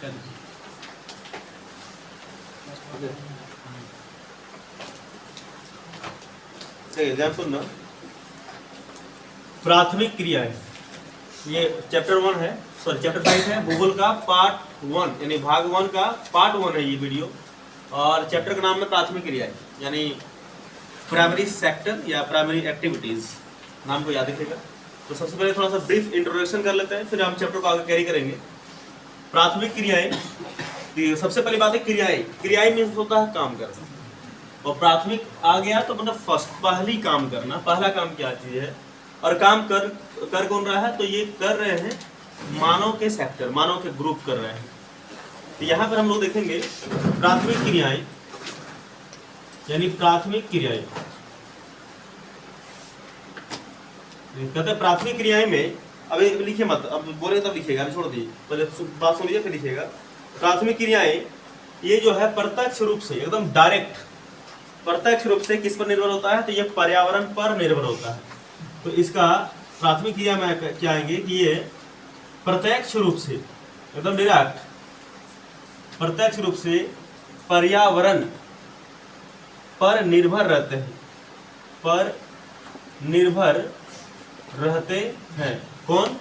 ध्यान सुनना। प्राथमिक क्रियाएं, ये चैप्टर 1 है, सॉरी चैप्टर 5 है, भूगोल का पार्ट 1 यानी भाग 1 का पार्ट 1 है ये वीडियो। और चैप्टर का नाम है प्राथमिक क्रियाएं यानी प्राइमरी सेक्टर या प्राइमरी एक्टिविटीज, नाम को याद रखिएगा। तो सबसे पहले थोड़ा सा ब्रीफ इंट्रोडक्शन कर लेते हैं, फिर हम चैप्टर को आगे कैरी करेंगे। प्राथमिक क्रियाएं, सबसे पहली बात है क्रियाएं। क्रियाएं मीन्स होता है काम करना, और प्राथमिक आ गया तो मतलब फर्स्ट, पहली काम करना। पहला काम क्या चीज है और काम कर कौन रहा है, तो ये कर रहे हैं मानव के सेक्टर, मानव के ग्रुप कर रहे हैं। तो यहाँ पर हम लोग देखेंगे प्राथमिक क्रियाएं यानी प्राथमिक क्रियाएं। कहते हैं प्राथमिक क्रियाएं में, अभी लिखिए मत, अब बोले तब लिखिएगा, अभी छोड़ दीजिए, पहले बात सुन लीजिए फिर लिखिएगा। प्राथमिक क्रियाएं ये जो है प्रत्यक्ष रूप से, एकदम डायरेक्ट प्रत्यक्ष रूप से किस पर निर्भर होता है, तो ये पर्यावरण पर निर्भर होता है। तो इसका प्राथमिक क्रिया में क्या आएंगे कि ये प्रत्यक्ष रूप से, एकदम डायरेक्ट प्रत्यक्ष रूप से पर्यावरण पर निर्भर रहते हैं, पर निर्भर रहते हैं। कौन?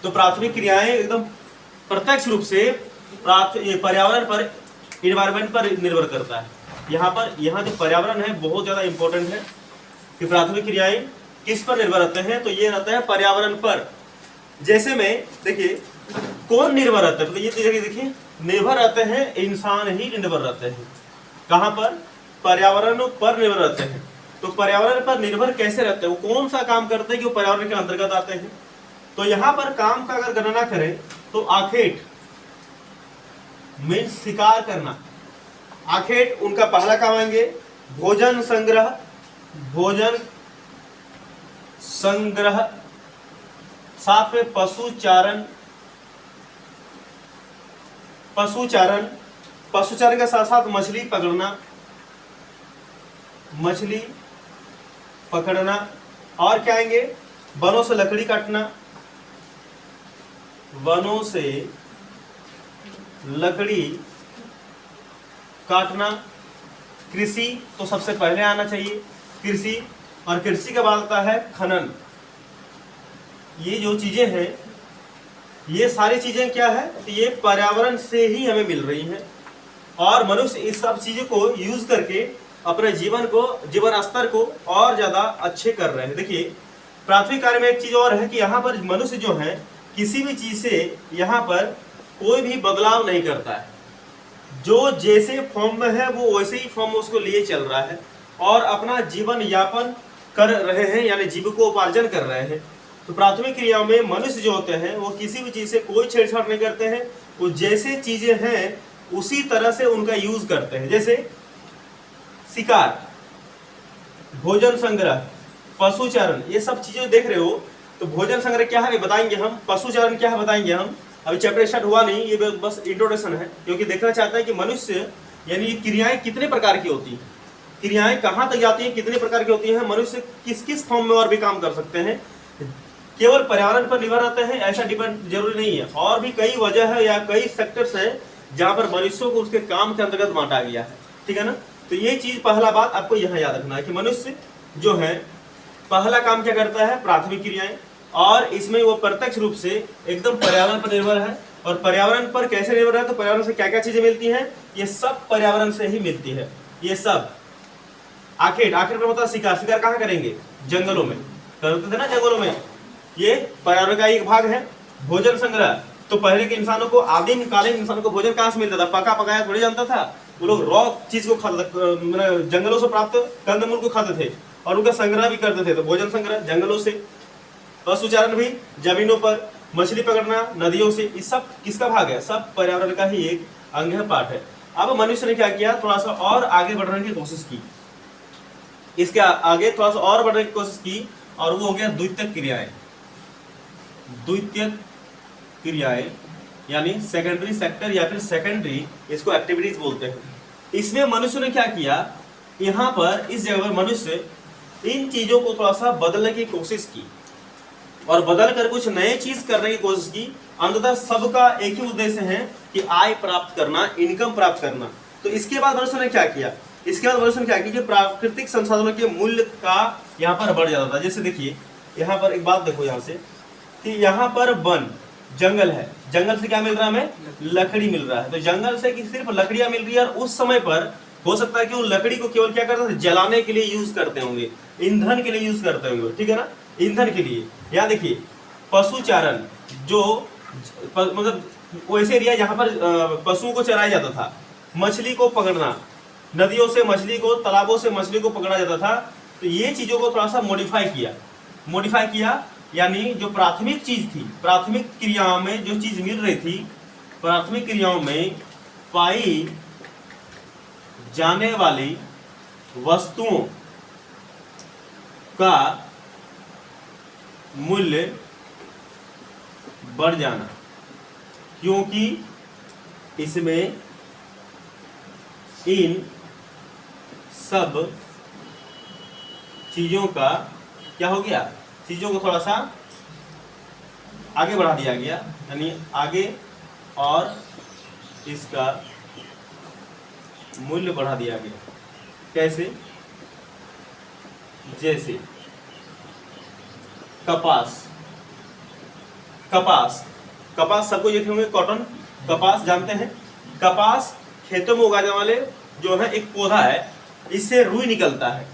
तो प्राथमिक क्रियाएं एकदम प्रत्यक्ष रूप से पर्यावरण पर, इन्वायरमेंट पर निर्भर करता है। यहाँ जो पर्यावरण है बहुत ज्यादा इंपॉर्टेंट है कि प्राथमिक क्रियाएं किस पर निर्भर रहते हैं, तो ये रहता है पर्यावरण पर। जैसे में देखिए कौन निर्भर रहता है, तो ये देखिए निर्भर रहते हैं, इंसान ही निर्भर रहते हैं। कहाँ पर? पर्यावरण पर निर्भर रहते हैं। तो पर्यावरण पर निर्भर कैसे रहते हैं, वो कौन सा काम करते हैं कि वो पर्यावरण के अंतर्गत आते हैं। तो यहाँ पर काम का अगर गणना करें तो आखेट मीन्स शिकार करना। आखेट उनका पहला काम आएंगे भोजन संग्रह, भोजन संग्रह, साथ में पशुचारण, पशुचारण, पशुचारण के साथ साथ मछली पकड़ना, मछली पकड़ना। और क्या आएंगे? वनों से लकड़ी काटना, वनों से लकड़ी काटना। कृषि तो सबसे पहले आना चाहिए, कृषि। और कृषि के बाद आता है खनन। ये जो चीजें हैं, ये सारी चीजें क्या है, तो ये पर्यावरण से ही हमें मिल रही हैं, और मनुष्य इस सब चीजों को यूज करके अपने जीवन स्तर को और ज्यादा अच्छे कर रहे हैं। देखिए प्राथमिक कार्य में एक चीज और है कि यहाँ पर मनुष्य जो है किसी भी चीज से यहाँ पर कोई भी बदलाव नहीं करता है। जो जैसे फॉर्म में है वो वैसे ही फॉर्म में उसको लिए चल रहा है और अपना जीवन यापन कर रहे हैं, यानी जीविकोपार्जन कर रहे हैं। तो प्राथमिक क्रियाओं में मनुष्य जो होते हैं वो किसी भी चीज से कोई छेड़छाड़ नहीं करते हैं, वो जैसे चीजें हैं उसी तरह से उनका यूज करते हैं। जैसे शिकार, भोजन संग्रह, पशुचारण, ये सब चीजें देख रहे हो। तो भोजन संग्रह क्या है बताएंगे हम, पशुचारण क्या है बताएंगे हम। अभी चैप्टर स्टार्ट हुआ नहीं, ये बस इंट्रोडक्शन है, क्योंकि देखना चाहते हैं कि मनुष्य यानी ये क्रियाएं कितने प्रकार की होती हैं, क्रियाएं कहाँ तक जाती हैं, कितने प्रकार की होती हैं, मनुष्य किस किस फॉर्म में और भी काम कर सकते हैं। केवल पर्यावरण पर निर्भर रहते हैं ऐसा डिपेंड जरूरी नहीं है, और भी कई वजह है या कई सेक्टर्स हैं जहाँ पर मनुष्यों को उसके काम के अंतर्गत बांटा गया है। ठीक है ना। तो ये चीज पहला बात आपको यहाँ याद रखना है कि मनुष्य जो है पहला काम क्या करता है, प्राथमिक क्रियाएं, और इसमें वो प्रत्यक्ष रूप से एकदम पर्यावरण पर निर्भर है। और पर्यावरण पर कैसे निर्भर है, तो पर्यावरण से क्या क्या चीजें मिलती हैं, ये सब पर्यावरण से ही मिलती है। ये सब आखिर पर होता है शिकार। शिकार कहाँ करेंगे? जंगलों में करते थे ना, जंगलों में। ये पर्यावरण का एक भाग है। भोजन संग्रह, तो पहले के इंसानों को, आदिम कालीन इंसानों को भोजन कहाँ से मिलता था, पका पकाया थोड़ी जानता था। वो लोग रॉ चीज को जंगलों से प्राप्त कंदमूल को खाते थे और उनका संग्रह भी करते थे। तो भोजन संग्रह जंगलों से, पशुचारण भी जमीनों पर, मछली पकड़ना नदियों से, इस सब किसका भाग है, सब पर्यावरण का ही एक अंग है, पार्ट है। अब मनुष्य ने क्या किया, थोड़ा सा और आगे बढ़ने की कोशिश की, इसके आगे थोड़ा सा और बढ़ने की कोशिश की, और वो हो गया द्वितीयक क्रियाएं। द्वितीयक क्रियाएं यानी सेकेंडरी सेक्टर या फिर सेकेंडरी, इसको एक्टिविटीज बोलते हैं। इसमें मनुष्य ने क्या किया, यहाँ पर इस जगह पर मनुष्य इन चीजों को थोड़ा सा बदलने की कोशिश की और बदल कर कुछ नए चीज करने की कोशिश की, अंततः सबका एक ही उद्देश्य है कि आय प्राप्त करना, इनकम प्राप्त करना। तो इसके बाद मनुष्य ने क्या किया, इसके बाद मनुष्य ने क्या किया कि प्राकृतिक संसाधनों के मूल्य का यहाँ पर बढ़ जाता था। जैसे देखिए यहाँ पर एक बात देखो यहाँ से कि यहाँ पर वन जंगल है, जंगल से क्या मिल रहा है हमें, लकड़ी मिल रहा है। तो जंगल से कि सिर्फ लकड़ियां मिल रही है, और उस समय पर हो सकता है कि उन लकड़ी को केवल क्या करते थे, जलाने के लिए यूज करते होंगे, ईंधन के लिए यूज करते होंगे, ठीक है ना, ईंधन के लिए। यहाँ देखिए पशुचारण, जो मतलब वैसे एरिया जहाँ पर पशुओं को चराया जाता था, मछली को पकड़ना, नदियों से मछली को, तालाबों से मछली को पकड़ा जाता था। तो ये चीजों को थोड़ा सा मॉडिफाई किया, यानी जो प्राथमिक चीज थी, प्राथमिक क्रियाओं में जो चीज मिल रही थी, प्राथमिक क्रियाओं में पाई जाने वाली वस्तुओं का मूल्य बढ़ जाना, क्योंकि इसमें इन सब चीजों का क्या हो गया, चीजों को थोड़ा सा आगे बढ़ा दिया गया, यानी आगे, और इसका मूल्य बढ़ा दिया गया। कैसे, जैसे कपास, कपास कपास सबको देखे होंगे, कॉटन, कपास जानते हैं। कपास खेतों में उगाने वाले जो है एक पौधा है, इससे रुई निकलता है।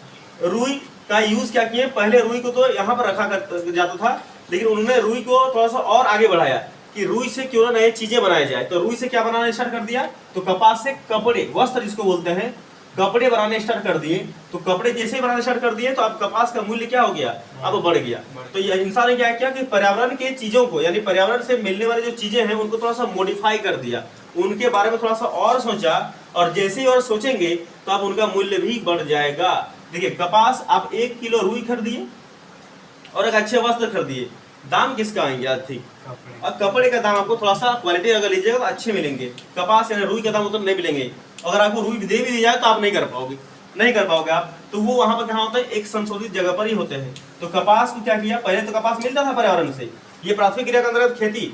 रुई का यूज क्या किए, पहले रुई को तो यहाँ पर रखा जाता था, लेकिन उन्होंने रुई को थोड़ा सा और आगे बढ़ाया कि रुई से क्यों ना नई चीजें बनाई जाए। तो रुई से क्या बनाना स्टार्ट कर दिया, तो कपास से कपड़े, वस्त्र जिसको बोलते हैं, कपड़े बनाने स्टार्ट कर दिए। तो कपड़े जैसे ही बनाने स्टार्ट कर दिए तो अब कपास का मूल्य क्या हो गया, अब बढ़ गया। तो ये इंसान ने क्या किया कि पर्यावरण के चीजों को, यानी पर्यावरण से मिलने वाली जो चीजें हैं उनको थोड़ा सा मॉडिफाई कर दिया, उनके बारे में थोड़ा सा और सोचा, और जैसे ही और सोचेंगे तो अब उनका मूल्य भी बढ़ जाएगा। देखिए कपास आप 1 किलो रुई खरीदिए और एक अच्छे वस्त्र खरीदिए, दाम किसका आएंगे अधिक, और कपड़े का दाम आपको थोड़ा सा क्वालिटी अगर लीजिएगा तो अच्छे मिलेंगे। कपास यानी रुई का दाम उतना नहीं मिलेंगे। अगर आपको रुई दे भी दी जाए तो आप नहीं कर पाओगे आप। तो वो वहां पर कहाँ होता है, एक संशोधित जगह पर ही होते हैं। तो कपास को क्या किया, पहले तो कपास मिलता था पर्यावरण से, ये प्राथमिक क्रिया के अंतर्गत खेती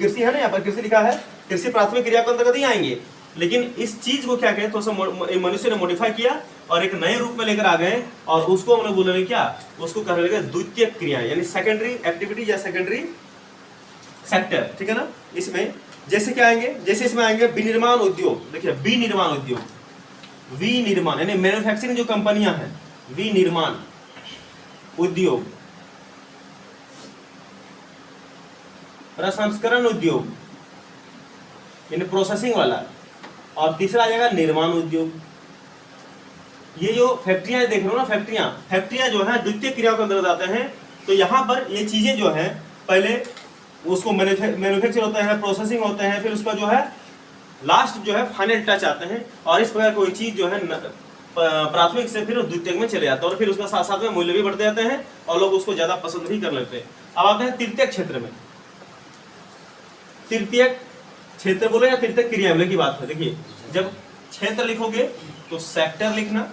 कृषि है ना, यहाँ पर कृषि लिखा है, कृषि प्राथमिक क्रिया के अंतर्गत ही आएंगे। लेकिन इस चीज को क्या कहें, तो मनुष्य ने मॉडिफाई किया और एक नए रूप में लेकर आ गए, और उसको हमने बोले क्या, उसको कहने लगे द्वितीय क्रिया, यानी सेकेंडरी एक्टिविटी या सेकेंडरी सेक्टर, ठीक है ना। इसमें जैसे क्या आएंगे, जैसे इसमें आएंगे विनिर्माण उद्योग। देखिए विनिर्माण उद्योग, विनिर्माण यानी मैन्युफैक्चरिंग जो कंपनियां हैं, विनिर्माण उद्योग, प्रसंस्करण उद्योग यानी प्रोसेसिंग वाला, और तीसरा आ जाएगा निर्माण उद्योग। ये जो फैक्ट्रियां देख रहे हो ना, फैक्ट्रियां जो है द्वितीय क्रिया के अंदर आते हैं। तो यहाँ पर ये चीजें जो है, पहले उसको मैन्युफैक्चर होता है, प्रोसेसिंग होते हैं, फिर उसका जो है लास्ट जो है फाइनल टच आते हैं, और इस प्रकार कोई चीज जो है प्राथमिक से फिर द्वितीयक में चले जाता है, और फिर उसका साथ साथ में मूल्य भी बढ़ते जाते हैं और लोग उसको ज्यादा पसंद भी कर लेते हैं। अब आते हैं तृतीयक क्षेत्र में। तृतीयक क्षेत्र बोले या तृतीयक क्रिया बोले की बात है। देखिए जब क्षेत्र लिखोगे तो सेक्टर लिखना,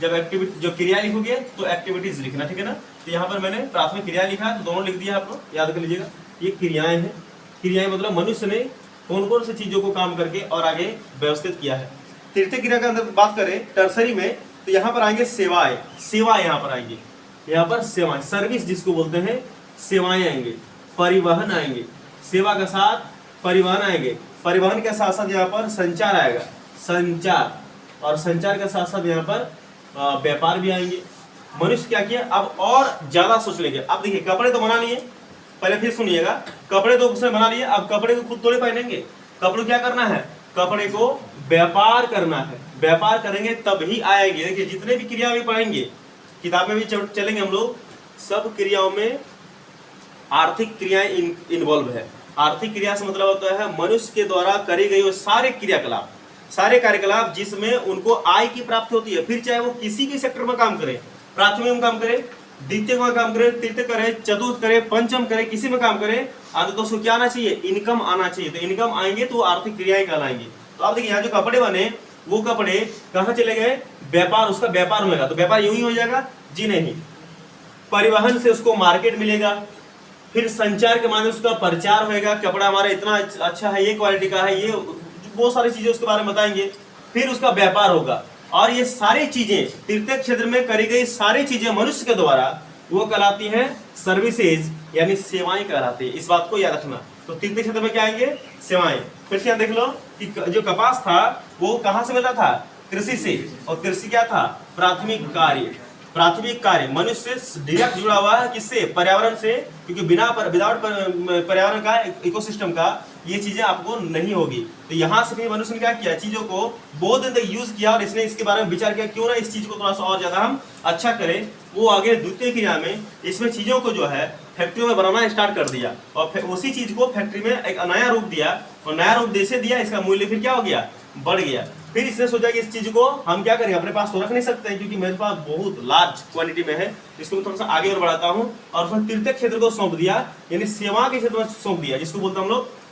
जब एक्टिविटी जो क्रिया लिखोगे तो एक्टिविटीज लिखना, ठीक है ना। तो यहाँ पर मैंने प्राथमिक क्रिया लिखा है, तो दोनों लिख दिया, आप लोग याद कर लीजिएगा। ये क्रियाएं हैं, क्रियाएं मतलब मनुष्य ने कौन कौन सी चीजों को काम करके और आगे व्यवस्थित किया है। तृतीय क्रिया के अंदर बात करें टर्सरी में, तो यहाँ पर आएंगे सेवाएं, सेवा यहाँ पर आएंगे, यहाँ पर सेवाएं, सर्विस जिसको बोलते हैं, सेवाएं आएंगे, परिवहन आएंगे, सेवा के साथ परिवहन आएंगे, परिवहन के साथ साथ यहाँ पर संचार आएगा, संचार, और संचार के साथ साथ यहाँ पर व्यापार भी आएंगे। मनुष्य क्या किया, अब और ज्यादा सोच लेंगे। अब देखिए कपड़े तो बना लिए, पहले फिर सुनिएगा, कपड़े तो उसने बना लिए, अब कपड़े को खुद थोड़े पहनेंगे, कपड़े को क्या करना है, कपड़े को व्यापार करना है, व्यापार करेंगे तब ही आएंगे। देखिए जितने भी क्रिया भी पढ़ेंगे, किताब में भी चलेंगे हम लोग, सब क्रियाओं में आर्थिक क्रियाएं इन्वॉल्व है। आर्थिक क्रिया से मतलब होता है मनुष्य के द्वारा करी गई वो सारे क्रियाकलाप, सारे कार्यकलाप जिसमें उनको आय की प्राप्ति होती है, फिर चाहे वो किसी भी सेक्टर में काम करे, प्राथमिक में काम करे, द्वितीय में काम करे, तृतीय करे, चतुर्थ करे, पंचम करे, किसी में काम करे, अंत तो उसको क्या आना चाहिए, इनकम आना चाहिए। तो इनकम आएंगे तो आर्थिक क्रियाएं कहलाएंगी। तो आप देखिए यहाँ जो कपड़े बने, वो कपड़े कहाँ चले गए, व्यापार, उसका व्यापार होगा, तो व्यापार यूं ही हो जाएगा जी नहीं। परिवहन से उसको मार्केट मिलेगा, फिर संचार के माध्यम से उसका प्रचार होएगा, कपड़ा हमारा इतना अच्छा है, ये क्वालिटी का है, ये बहुत सारी चीजें उसके बारे में बताएंगे। फिर उसका व्यापार होगा, और ये सारी चीजें तृतीय क्षेत्र में करी गई सारी चीजें मनुष्य के द्वारा वो कहलाती हैं सर्विसेज, यानी सेवाएं कहलाती है। इस बात को याद रखना। तो तृतीय क्षेत्र में क्या आएंगे? सेवाएं। फिर से यहाँ देख लो कि जो कपास था वो कहाँ से मिला था? कृषि से। और कृषि क्या था? प्राथमिक कार्य। प्राथमिक कार्य मनुष्य से डायरेक्ट जुड़ा हुआ है, किससे? पर्यावरण से, क्योंकि विदाउट पर्यावरण का, इकोसिस्टम का ये चीजें आपको नहीं होगी। तो यहाँ से भी मनुष्य ने क्या किया? चीजों को बहुत दिन तक यूज किया, और इसने इसके बारे में विचार किया क्यों ना इस चीज को थोड़ा सा और ज्यादा हम अच्छा करें। वो आगे द्वितीय क्रिया में इसमें चीजों को जो है फैक्ट्री में बनाना स्टार्ट कर दिया, और उसी चीज को फैक्ट्री में एक नया रूप दिया, और नया रूप जैसे दिया इसका मूल्य फिर क्या हो गया? बढ़ गया। फिर इसने सोचा कि इस चीज को हम क्या करें, अपने पास तो रख नहीं सकते हैं, क्योंकि मेरे पास बहुत लार्ज क्वांटिटी में है, इसको मैं थोड़ा सा आगे और बढ़ाता हूँ। और फिर तृतीय क्षेत्र को सौंप दिया, यानी सेवा के क्षेत्र में सौंप दिया, जिसको बोलते हम लोग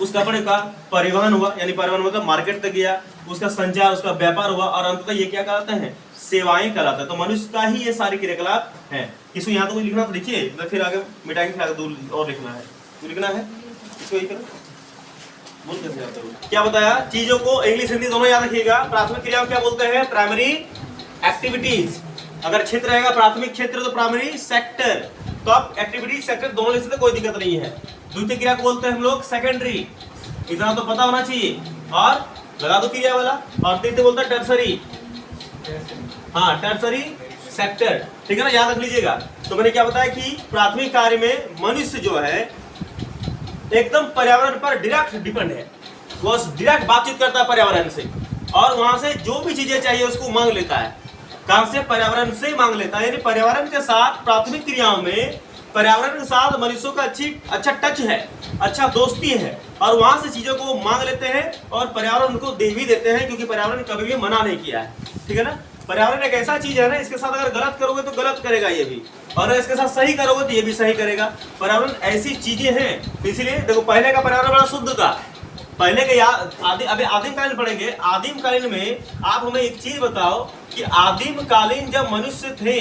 उस कपड़े का परिवहन हुआ, यानी परिवहन मतलब मार्केट तक गया, उसका संचार, उसका व्यापार हुआ, और अंततः ये क्या कहलाते हैं? सेवाएं कहलाते हैं। तो मनुष्य का ही ये सारे क्रियाकलाप है। किसी यहाँ तो कुछ लिखना तो लिखिए, फिर आगे मिटाएंगे, फिर आगे दूर और लिखना है, तो लिखना है इसको यही करो। क्या बताया? चीजों को इंग्लिश हिंदी दोनों याद रखिएगा। प्राथमिक क्रिया क्या बोलते हैं? Primary activities. अगर क्षेत्र रहेगा प्राथमिक क्षेत्र तो प्राइमरी सेक्टर, तो आप एक्टिविटी सेक्टर दोनों लिख सकते, कोई दिक्कत नहीं है। द्वितीय क्रिया को बोलते हैं हम लोग सेकेंडरी, इतना तो पता होना चाहिए, और लगा दो क्रिया वाला। और तृतीय बोलते हैं टर्सरी, हाँ टर्सरी सेक्टर, ठीक है ना, याद रख लीजिएगा। तो मैंने क्या बताया कि प्राथमिक कार्य में मनुष्य जो है एकदम पर्यावरण पर डायरेक्ट डिपेंड है, वो डायरेक्ट बातचीत करता है पर्यावरण से, और वहां से जो भी चीजें चाहिए उसको मांग लेता है। कहां से? पर्यावरण से मांग लेता है। यानी पर्यावरण के साथ प्राथमिक क्रियाओं में पर्यावरण के साथ मनुष्यों का अच्छा टच है, अच्छा दोस्ती है, और वहां से चीजों को मांग लेते हैं, और पर्यावरण उनको दे भी देते हैं, क्योंकि पर्यावरण कभी भी मना नहीं किया है, ठीक है ना। पर्यावरण एक ऐसा चीज है ना, इसके साथ अगर गलत करोगे तो गलत करेगा ये भी, और इसके साथ सही करोगे तो ये भी सही करेगा। पर्यावरण ऐसी चीजें हैं, इसीलिए देखो पहले का पर्यावरण बड़ा शुद्ध था। पहले के अभी आदिम कालीन पढ़ेंगे। आदिम कालीन में आप हमें एक चीज बताओ कि आदिम कालीन जब मनुष्य थे,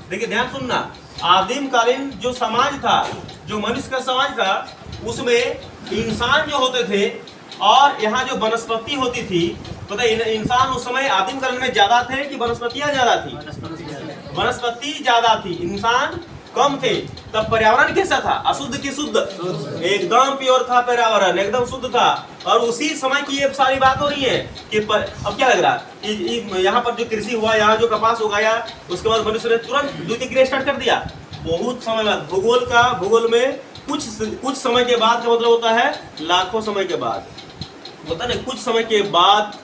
देखिए ध्यान सुनना, आदिम कालीन जो समाज था, जो मनुष्य का समाज था, उसमें इंसान जो होते थे और यहाँ जो वनस्पति होती थी, पता है इंसान उस समय आदिम काल में ज्यादा थे कि वनस्पतियां ज्यादा थी? वनस्पति ज्यादा थी, इंसान कम थे। तब पर्यावरण कैसा था? अशुद्ध की शुद्ध? एकदम प्योर था पर्यावरण, एकदम शुद्ध था। और उसी समय की ये सारी बात हो रही है कि अब क्या लग रहा है, यहाँ पर जो कृषि हुआ, यहाँ जो कपास उगाया, उसके बाद मनुष्य ने तुरंत द्वितीय क्रिया स्टार्ट कर दिया। बहुत समय बाद भूगोल में कुछ समय के बाद का मतलब होता है लाखों समय के बाद, होता है। कुछ समय के बाद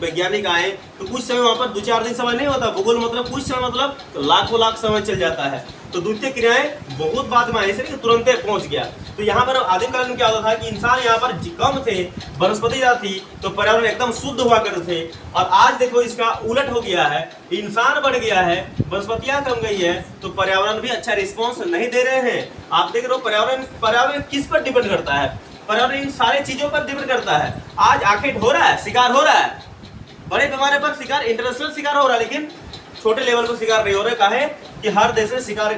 वैज्ञानिक आए तो कुछ समय वहां पर 2-4 दिन समय नहीं होता। भूगोल मतलब कुछ समय मतलब लाखों लाख समय चल जाता है। तो द्वितीय क्रियाएं बहुत बाद में आई, इसलिए तुरंत पहुंच गया। तो यहाँ पर आदिम काल में क्या होता था कि इंसान यहाँ पर कम थे, वनस्पति ज्यादा थी, तो पर्यावरण एकदम शुद्ध हुआ करते थे। और आज देखो इसका उलट हो गया है, इंसान बढ़ गया है, वनस्पतियां कम गई है, तो पर्यावरण भी अच्छा रिस्पॉन्स नहीं दे रहे हैं। आप देख रहे हो पर्यावरण किस पर डिपेंड करता है? पर्यावरण इन सारे चीजों पर डिपेंड करता है। आज आखिर हो रहा है, शिकार हो रहा है, बड़े पैमाने पर शिकार, इंटरनेशनल शिकार हो रहा है, लेकिन छोटे लेवल पर शिकार नहीं हो रहे। काहे कि हर देश में शिकार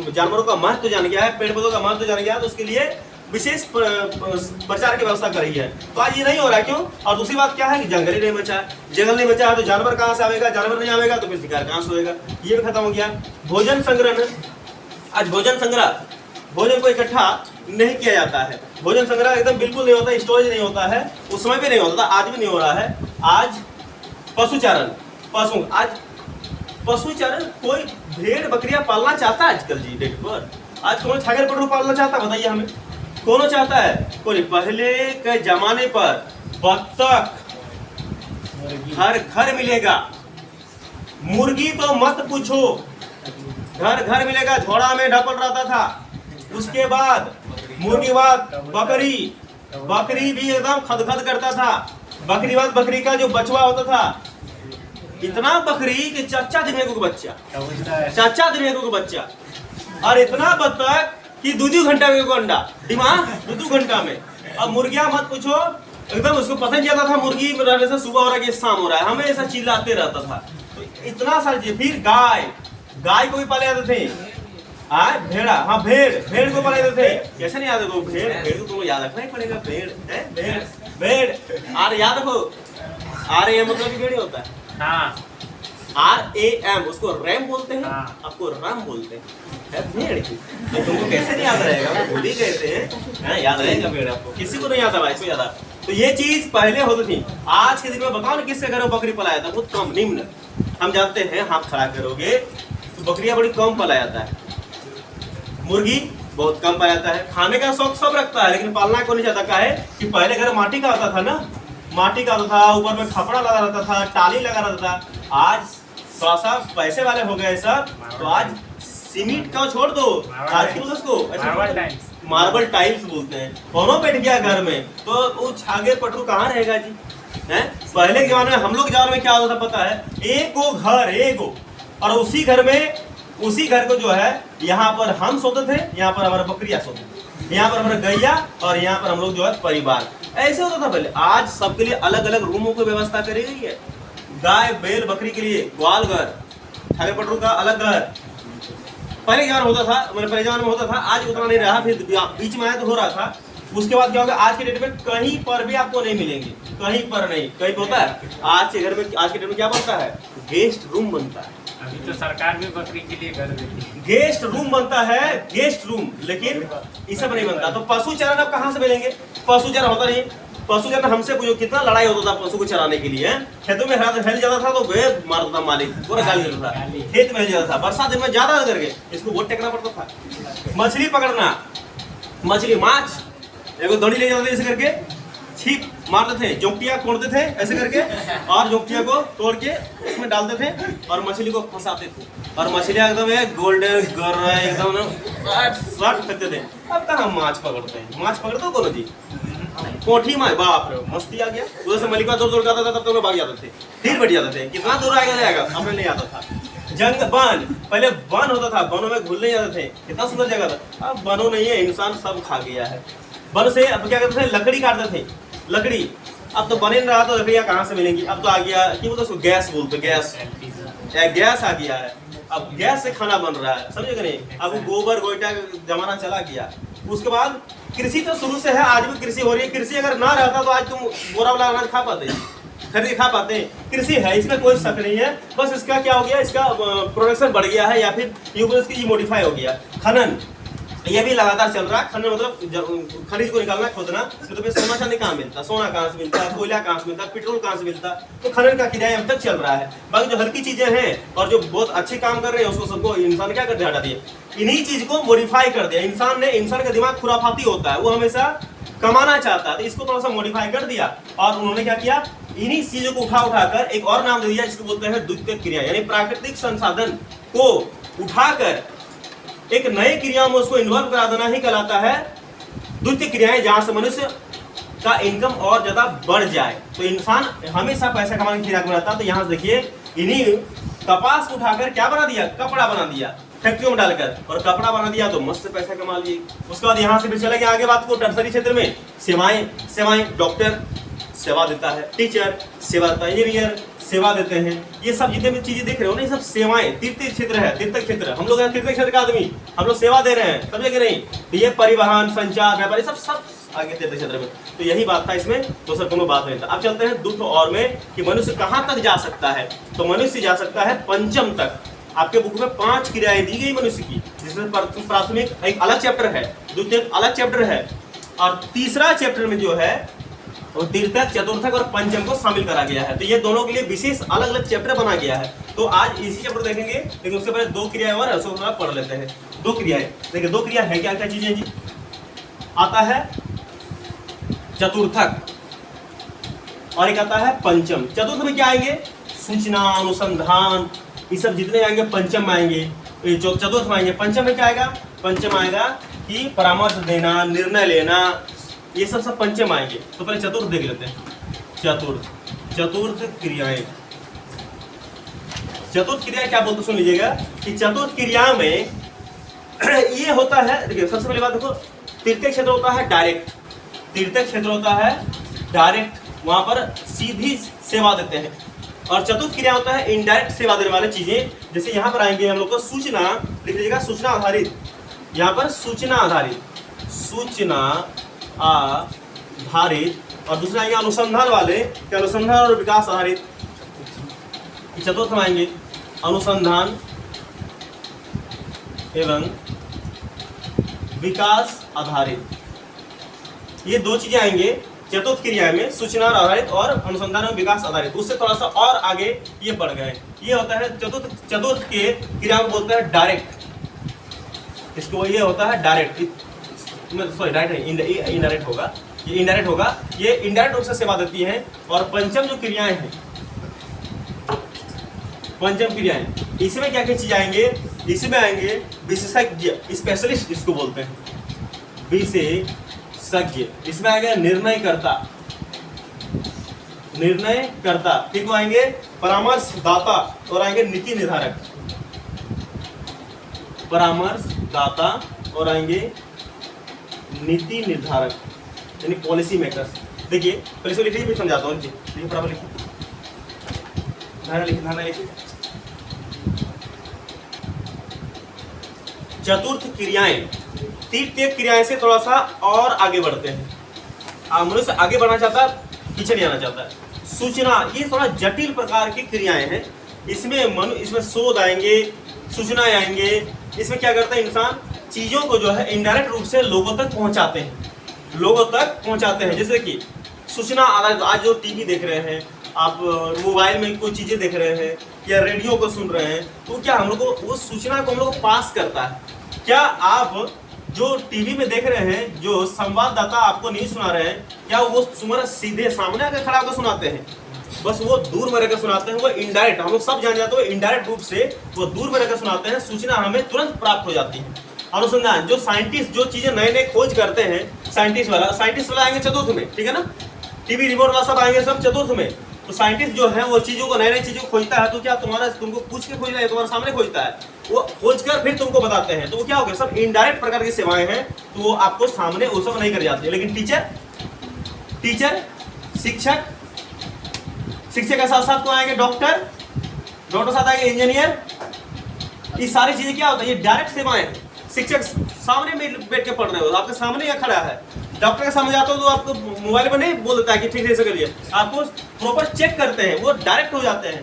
जानवरों का महत्व जान गया है, पेड़ पौधों का महत्व जान गया है, तो उसके लिए विशेष प्रचार की व्यवस्था करी है। तो आज ये नहीं हो रहा है, क्यों? और दूसरी बात क्या है कि जंगल ही नहीं बचा है। जंगल नहीं बचा है तो जानवर कहाँ से आएगा? जानवर नहीं आएगा तो फिर शिकार कहाँ से होगा? ये भी खत्म हो गया। भोजन संग्रह, आज भोजन संग्रह, भोजन को इकट्ठा नहीं किया जाता है। भोजन संग्रह एकदम बिल्कुल नहीं होता, स्टोरेज नहीं होता है। उस समय भी नहीं होता था, आज भी नहीं हो रहा है। आज पशुचारण, आज पशुचारण, कोई भेड़ बकरियां पालना चाहता है आजकल जी डेट पर? आज कौन छागर पटरू पालना चाहता है? बताइए हमें, कौन चाहता है? कोई। पहले के जमाने पर बत्तख घर घर मिलेगा, मुर्गी तो मत पूछो, घर घर मिलेगा, झोड़ा में ढपल रहता था। उसके बाद मुर्गी बाद बकरी भी एकदम खदखद करता था। बकरी बाद बकरी का जो बचवा होता था, इतना बकरी कि चाचा दिन को बच्चा, चाचा दिन को बच्चा, और इतना बत्तख कि 2-2 घंटा में अंडा, दिमाग 2-2 घंटा में। अब मुर्गियां मत पूछो, एकदम उसको पता नहीं चलता था मुर्गी रहने से सुबह हो रहा है कि शाम हो रहा है, हमेशा चिल्लाते रहता था। तो इतना सारा चीज। फिर गाय को भी पाले जाते थे, भेड़ा, हाँ भेड़, भेड़ को बनाते थे, कैसे नहीं याद है? भेड़, भेड़ को तुमको याद रखना ही पड़ेगा। भेड़ है, भेड़, भेड़। आर याद रखो, RAM मतलब कि भेड़ ही होता है। हाँ RAM उसको रैम बोलते हैं, हाँ। आपको राम बोलते हैं, भेड़ की। तो तुमको कैसे नहीं याद रहेगा? भूल ही गए थे, याद रहेगा भेड़ आपको? किसी को नहीं याद है, इसको याद है। तो ये चीज पहले होती थी। आज के दिन में बताओ ना किसके घर में बकरी पलाया था? बहुत कम, निम्न। हम जानते हैं, हाथ खड़ा करोगे तो बकरियां बड़ी कम पलाया जाता है, मुर्गी बहुत कम पाया जाता है। खाने का शौक सब रखता है, लेकिन पालना को नहीं चाहता। क्या है कि पहले घर माटी का आता था ना, माटी का आता था, ऊपर में खपड़ा लगा रहता था, टाली लगा रहता था। आज थोड़ा सा पैसे वाले हो गए सब, तो आज सीमेंट का छोड़ दो, आज की उसको मार्बल टाइल्स बोलते हैं। दोनों बैठ गया घर में, तो वो छागे पटरू कहाँ रहेगा जी? हैं? पहले के जमाने में, हम लोग के जमाने में क्या होता था पता है? एक गो घर, एक गो, और उसी घर में, उसी घर को जो है, यहाँ पर हम सोते थे, यहाँ पर हमारा बकरियां सोते थे, यहाँ पर हमारा गैया, और यहाँ पर हम लोग जो है परिवार। ऐसे होता था पहले। आज सबके लिए अलग अलग रूमों की व्यवस्था करी गई है। गाय बैल बकरी के लिए ग्वाल घर, छागे पटरू का अलग घर। पहले जमाना होता था, मतलब पहले जमाने में होता था, आज उतना नहीं रहा, फिर बीच में आया तो हो रहा था। उसके बाद क्या होगा? आज के डेट में कहीं पर भी आपको नहीं मिलेंगे, कहीं पर नहीं। कहीं पर होता है आज के घर में, आज के डेट में क्या बनता है? गेस्ट रूम बनता है। अभी तो सरकार भी बकरी के लिए घर देती है। गेस्ट रूम बनता है, गेस्ट रूम, लेकिन ये सब नहीं बनता। तो पशु चरण अब कहाँ से मिलेंगे? पशु चरण होता नहीं। पशु चरण हमसे पूछो, कितना लड़ाई होता था पशु को चराने के लिए। खेतों में हेल जाता था तो वे मारता था मालिक, पूरा गाली देता था। खेत में हेल जाता था, बरसात दिन में ज्यादा करके इसको वोट टेकना पड़ता था। मछली पकड़ना, मछली माछ, एगो दौड़ी ले जाते थे ऐसे करके, छिप मारते थे, जोंकटिया कोड़ते थे ऐसे करके, और जोंकटिया को तोड़ के इसमें डालते थे और मछली को फंसाते थे, और मछलियां एकदम गोल्डन एकदम शॉर्ट करते थे। अब कहाँ माछ पकड़ते हैं? माछ पकड़ते हो कौन जी? कोठी में, बाप रे मस्ती आ गया। उधर से मलिका दूर दूर जाता था, तब तो भाग जाते थे, फिर बैठ जाते थे। कितना दूर आएगा हमें नहीं आता था। जंग वन, पहले वन होता था, वनों में घुलने जाते थे, कितना सुंदर जगह था। अब वनों नहीं है, इंसान सब खा गया है। वन से अब क्या करते थे? लकड़ी काटते थे, लकड़ी। अब तो बने रहा तो लकड़ियाँ कहाँ से मिलेंगी? अब तो आ गया कि बोलते उसको गैस बोलते, गैस, गैस आ गया है। अब गैस से खाना बन रहा है, समझे कि नहीं? अब गोबर गोइठा जमाना चला गया। उसके बाद कृषि तो शुरू से है, आज भी कृषि हो रही है। कृषि अगर ना रहता तो आज तुम बोरा वाला अनाज खा पाते, खरीद खा पाते। कृषि है, इसमें कोई शक नहीं है। बस इसका क्या हो गया? इसका प्रोडक्शन बढ़ गया है, या फिर इसकी मॉडिफाई हो गया। खनन ये भी लगातार चल रहा है। खनन मतलब खनिज को निकालना, खोदना। तो तुम्हें सोना चांदी कहाँ मिलता? सोना कहाँ से मिलता? कोयला कहाँ से मिलता? पेट्रोल कहाँ से मिलता? तो खनन का किराया अब तक चल रहा है। बाकी जो हल्की चीजें हैं और जो बहुत अच्छे काम कर रहे हैं, उसको सबको इंसान क्या कर दिया? हटा दिए। इन्हीं चीज को मॉडिफाई कर दिया इंसान ने। इंसान का दिमाग खुराफाती होता है, वो हमेशा कमाना चाहता है, तो इसको थोड़ा सा मॉडिफाई कर दिया। और उन्होंने क्या किया? इन्हीं चीजों को उठाकर एक और नाम दे दिया, जिसको बोलते हैं द्वितीयक क्रिया। यानी प्राकृतिक संसाधन को उठाकर एक नए क्रिया में उसको इन्वॉल्व करा देना ही कहलाता है द्वितीय क्रियाएं, जहां से मनुष्य का इनकम और ज्यादा बढ़ जाए। तो इंसान हमेशा पैसा कमाने की फिराक में रहता है। तो यहाँ देखिए, इन्हीं कपास को उठाकर क्या बना दिया? कपड़ा बना दिया, फैक्ट्रियों में डालकर, और कपड़ा बना दिया तो मस्त पैसा कमा लिए। उसके बाद यहाँ से फिर चले गए आगे बात को, टर्सरी क्षेत्र में सेवाएं, सेवाएं, डॉक्टर सेवा देता है, टीचर सेवा देता है, इंजीनियर सेवा देते हैं। ये सब जितने भी चीजें देख रहे हो ना, ये सब सेवाएं। तीर्थ क्षेत्र है, तीर्थ क्षेत्र, हम लोग तीर्थ क्षेत्र का आदमी, हम लोग सेवा दे रहे हैं, समझे कि नहीं? तो ये परिवहन, संचार, व्यापार, सब आगे तीर्थ क्षेत्र में। तो यही बात था इसमें, तो सर कोनो बात नहीं था। अब चलते हैं दुख और में कि मनुष्य कहाँ तक जा सकता है। तो मनुष्य जा सकता है पंचम तक। आपके बुक में 5 क्रियाएं दी गई मनुष्य की, जिसमें प्राथमिक एक अलग चैप्टर है, द्वितीय अलग चैप्टर है, और तीसरा चैप्टर में जो है और तीर्थक, चतुर्थक और पंचम को शामिल करा गया है। तो ये दोनों के लिए विशेष अलग अलग चैप्टर बना गया है। तो आज इसी चैप्टर देखेंगे, लेकिन उससे पहले 2 क्रियाएं और उसको थोड़ा पढ़ लेते हैं। 2 क्रियाएं देखिए, 2 क्रिया है क्या क्या चीजें जी? आता है चतुर्थक और एक आता है पंचम। चतुर्थ में क्या आएंगे? सूचना, अनुसंधान, ये सब जितने आएंगे पंचम में आएंगे, जो चतुर्थ में आएंगे। पंचम में क्या आएगा? पंचम आएगा कि परामर्श देना, निर्णय लेना, ये सब पंचम आएंगे। तो पहले चतुर्थ देख लेते हैं। चतुर्थ क्रियाएं। चतुर्थ क्रिया क्या बोलते सुन लीजिएगा कि चतुर्थ क्रिया में ये होता है। देखिए, सबसे पहले बात देखो, तीर्थक क्षेत्र होता है डायरेक्ट, तीर्थक क्षेत्र होता है डायरेक्ट, वहां पर सीधी सेवा देते हैं। और चतुर्थ क्रिया होता है इनडायरेक्ट सेवा देने वाली चीजें। जैसे यहाँ पर आएंगे हम लोग को सूचना, लिख लीजिएगा, सूचना आधारित यहाँ पर सूचना आधारित, सूचना आधारित, और दूसरा आएंगे अनुसंधान वाले, कि अनुसंधान और विकास आधारित। चतुर्थ में आएंगे अनुसंधान एवं विकास आधारित। ये दो चीजें आएंगे चतुर्थ क्रिया में, सूचना आधारित और अनुसंधान एवं विकास आधारित। उससे थोड़ा सा और आगे ये बढ़ गए। ये होता है चतुर्थ के क्रिया को बोलते हैं डायरेक्ट, इसको ये होता है डायरेक्ट, सॉरी डायरेक्ट नहीं, इनडायरेक्ट होगा, ये इनडायरेक्ट होगा, ये इनडायरेक्ट रूप से सेवा देती है। और पंचम जो क्रियाएं हैं, पंचम क्रियाएं, इसमें क्या क्या चीज आएंगे, इसमें आएंगे विशेषज्ञ, स्पेशलिस्ट इसको बोलते हैं, विशेषज्ञ। इसमें आएगा निर्णयकर्ता, निर्णयकर्ता, फिर वो आएंगे परामर्शदाता और आएंगे नीति निर्धारक, परामर्शदाता और आएंगे नीति निर्धारक, यानी पॉलिसी मेकर्स। देखिए पहले इसको लिखिए, फिर समझाता हूँ। लिखिए बराबर लिखिए, धारणा लिखिए। चतुर्थ क्रियाएं, तृतीय क्रियाएं से थोड़ा सा और आगे बढ़ते हैं। मनुष्य आगे बढ़ना चाहता है, पीछे नहीं आना चाहता है। सूचना, ये थोड़ा जटिल प्रकार की क्रियाएं हैं। इसमें शोध आएंगे, सूचनाएं आएंगे। इसमें क्या करता है इंसान, चीजों को जो है इनडायरेक्ट रूप से लोगों तक पहुंचाते हैं, लोगों तक पहुंचाते हैं। जैसे कि सूचना आज जो टीवी देख रहे हैं आप, मोबाइल में कोई चीजें देख रहे हैं या रेडियो को सुन रहे हैं, तो क्या हम लोग को वो सूचना को हम लोग को पास करता है। क्या आप जो टीवी में देख रहे हैं, जो संवाददाता आपको न्यूज सुना रहे हैं, क्या वो तुम्हारा सीधे सामने आकर खड़ा होकर सुनाते हैं? बस वो दूर में रहकर सुनाते हैं। वो इनडायरेक्ट, हम लोग सब जान जाते हैं, इनडायरेक्ट रूप से वो दूर में रहकर सुनाते हैं। सूचना हमें तुरंत प्राप्त हो जाती है। अनुसंधान, जो साइंटिस्ट जो चीजें नए नए खोज करते हैं, साइंटिस्ट वाला आएंगे चतुर्थ में, ठीक है ना। टीवी रिपोर्ट वाला सब आएंगे सब चतुर्थ में। तो साइंटिस्ट जो है वो चीजों को, नए नए चीजों को खोजता है। तो क्या तुमको पूछ के खोज रहा है, तुम्हारे सामने खोजता है, वो खोज कर फिर तुमको बताते हैं। तो वो क्या हो गया, सब इनडायरेक्ट प्रकार की सेवाएं हैं। तो वो आपको सामने वो सब नहीं कर जाती है। लेकिन टीचर, शिक्षक के साथ साथ तो आएंगे डॉक्टर साथ आएंगे इंजीनियर। ये सारी चीजें क्या होता है, ये डायरेक्ट सेवाएं। शिक्षक सामने में बैठ के पढ़ रहे हो, आपके सामने या खड़ा है। डॉक्टर के सामने जाते हो तो आपको मोबाइल पर नहीं बोल देता है कि ठीक से करिए, आपको प्रॉपर चेक करते हैं, वो डायरेक्ट हो जाते हैं।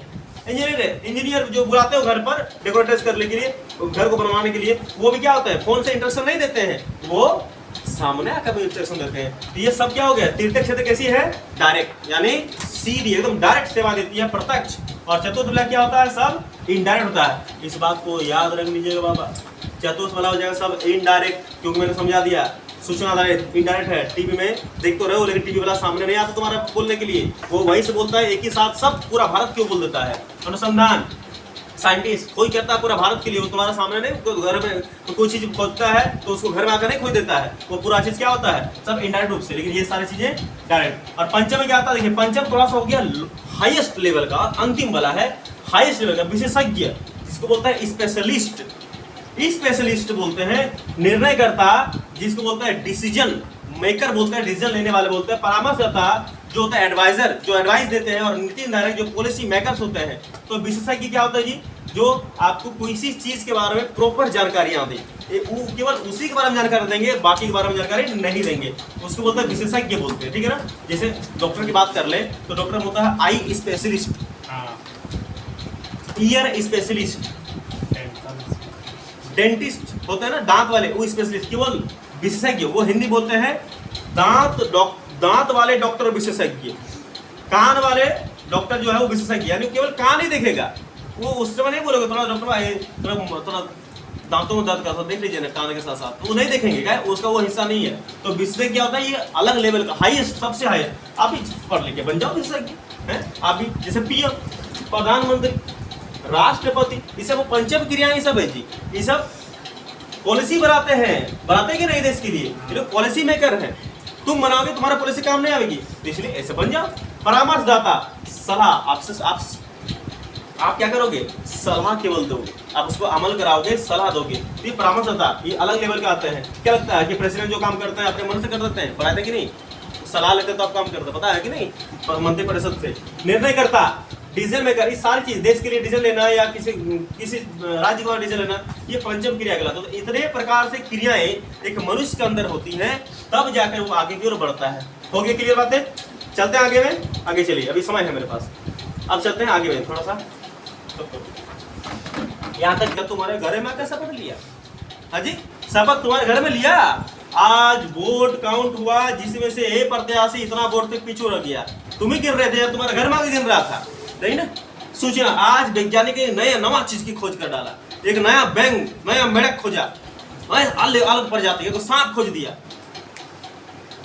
इंजीनियर जो बुलाते हो घर पर डेकोरेट करने के लिए, घर को बनवाने के लिए, वो भी क्या होता है, फोन से इंस्ट्रक्शन नहीं देते हैं, वो सामने आकर भी इंस्ट्रक्शन देते हैं। तो ये सब क्या हो गया, तृतीय क्षेत्र कैसी है, डायरेक्ट, यानी सीधी एकदम डायरेक्ट सेवा देती है, प्रत्यक्ष। और चतुर्थ वाला क्या होता है, सब इनडायरेक्ट होता है। इस बात को याद रख लीजिएगा बाबा। चतुर्थ वाला हो जाएगा सब इनडायरेक्ट, क्योंकि मैंने समझा दिया सूचना आधारित इनडायरेक्ट है। टीवी में देख तो रहे हो, लेकिन टीवी वाला सामने नहीं आता तुम्हारा बोलने के लिए, वो वहीं से बोलता है एक ही साथ सब पूरा भारत क्यों बोल देता है। अनुसंधान, साइंटिस्ट कोई कहता है पूरा भारत के लिए, वो तुम्हारा सामने नहीं, तो घर में तो कोई चीज खोजता है तो उसको घर में आकर नहीं खोज देता है, वो पूरा चीज क्या होता है, सब इनडायरेक्ट रूप से। लेकिन ये सारी चीजें डायरेक्ट। और पंचम में क्या आता है, देखिए पंचम थोड़ा सा हो गया हाईएस्ट लेवल का, अंतिम वाला है हाईएस्ट लेवल का, विशेषज्ञ, जिसको बोलता है स्पेशलिस्ट। स्पेशलिस्ट बोलते हैं निर्णयकर्ता, जिसको बोलते हैं डिसीजन मेकर बोलते हैं, डिसीजन लेने वाले बोलते हैं। परामर्शदाता जो होता है एडवाइजर, जो एडवाइस देते हैं। और नीति निर्धारक जो पॉलिसी मेकर्स होते हैं। तो विशेषज्ञ क्या होता है जी, जो आपको किसी चीज के बारे में प्रॉपर जानकारियां दें, वो केवल उसी के बारे में जानकारी देंगे, बाकी के बारे में जानकारी नहीं देंगे, उसको बोलते हैं विशेषज्ञ बोलते हैं, ठीक है ना। जैसे डॉक्टर की बात कर ले तो डॉक्टर होता है eye specialist, year specialist, dentist होते हैं ना दांत वाले, वो स्पेशलिस्ट, केवल विशेषज्ञ, वो हिंदी बोलते हैं दांत वाले डॉक्टर विशेषज्ञ। कान वाले डॉक्टर जो है वो विशेषज्ञ, यानी केवल कान ही देखेगा, वो उस समय नहीं बोलेगा थोड़ा डॉक्टर थोड़ा दांतों में दर्द करता देख लीजिए ना कान के साथ साथ, तो वो नहीं देखेंगे, क्या उसका वो हिस्सा नहीं है। तो विशेषज्ञ क्या होता है, ये अलग लेवल का हाईएस्ट, सबसे हाईएस्ट। आप भी पढ़ लिखे बन जाओ विशेषज्ञ है। आप भी जैसे पीएम, प्रधानमंत्री, राष्ट्रपति, ये सब पंचम क्रियाएं सब है जी। ये सब पॉलिसी बनाते कि नहीं देश के लिए, ये लोग पॉलिसी मेकर हैं। तुम बनाओगे तुम्हारा पॉलिसी काम नहीं आएगी, तो इसलिए ऐसे बन जाओ। परामर्शदाता, सलाह, आप क्या करोगे, सलाह केवल दोगे, आप उसको अमल कराओगे, सलाह दोगे। तो ये परामर्शदाता, ये अलग लेवल का आते हैं। क्या लगता है कि प्रेसिडेंट जो काम करते हैं अपने मन से कर देते हैं, पढ़ाते कि नहीं, सलाह लेते तो आप काम करते, पता है कि नहीं, मंत्रिपरिषद से। निर्णयकर्ता, डीजल मेकर, इस सारी चीज, देश के लिए डीजल लेना या किसी राज्य को डीजल लेना, ये पंचम क्रिया कहलाता है। तो इतने प्रकार से क्रियाएं एक मनुष्य के अंदर होती हैं, तब जाकर वो आगे की ओर बढ़ता है। हो गया क्लियर बातें? चलते हैं आगे में, आगे चलिए, अभी समय है मेरे पास, अब चलते हैं आगे में थोड़ा सा। यहाँ तक जब तुम्हारे घर में आकर शपथ लिया, हाँ जी, शपथ तुम्हारे घर में लिया, आज वोट काउंट हुआ जिसमें से ए प्रत्याशी इतना वोट तक पीछे रह गया, तुम ही गिन रहे थे, तुम्हारे घर में आके गिन रहा था, नहीं ना? सूचना, आज वैज्ञानिक ने नया नवा चीज की खोज कर डाला, एक नया बैंग, नया मेढक खोजा, अलग अलग प्रजाति का सांप खोज दिया,